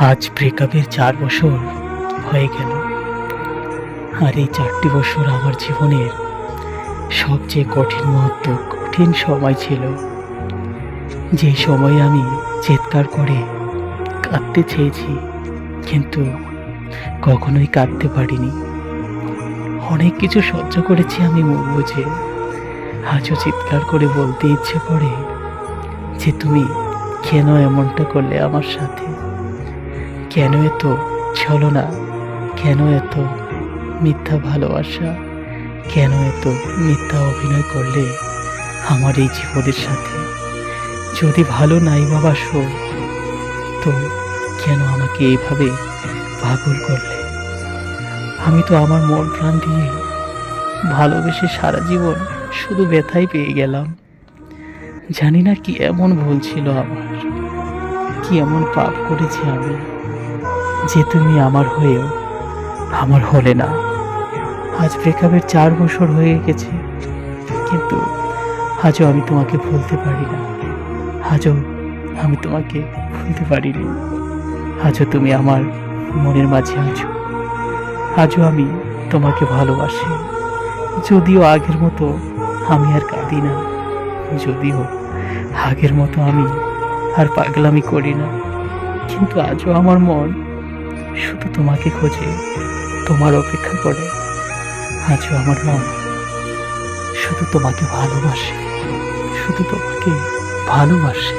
আজ ব্রেকআপের 4 বছর হয়ে গেল। আর এই 4টি বছর আমার জীবনের সবচেয়ে কঠিন মুহূর্ত, কঠিন সময় ছিল। যে সময়ে আমি চিৎকার করে কাঁদতে চেয়েছি, কিন্তু কখনোই কাঁদতে পারিনি। অনেক কিছু সহ্য করেছি আমি মুখ বুঝে। আজও চিৎকার করে বলতে ইচ্ছে করে যে তুমি কেন এমনটা করলে আমার সাথে, কেন এত ছলনা, কেন এত মিথ্যা ভালোবাসা, কেন এত মিথ্যা অভিনয় করলে আমার এই জীবনের সাথে। যদি ভালো নাই বাসো, তো কেন আমাকে এইভাবে পাগল করলে? আমি তো আমার মন প্রাণ দিয়ে ভালোবেসে সারা জীবন শুধু ব্যথাই পেয়ে গেলাম। জানি না কি এমন ভুল ছিল আমার, কি এমন পাপ করেছি আমি, যে তুমি আমার হয়েও আমার হলে না। আজ ব্রেকআপের 4 বছর হয়ে গেছে, কিন্তু আজও আমি তোমাকে ভুলতে পারি না। আজও আমি তোমাকে ভুলতে পারিনি। আজও তুমি আমার মনের মাঝে আছো। আজও আমি তোমাকে ভালোবাসি। যদিও আগের মতো আমি আর কাঁদি না, যদিও আগের মতো আমি আর পাগলামি করি না, কিন্তু আজও আমার মন শুধু তোমাকে খোঁজে, তোমার অপেক্ষা করে। আজও আমার মন শুধু তোমাকে ভালোবাসে, শুধু তোমাকে ভালোবাসে।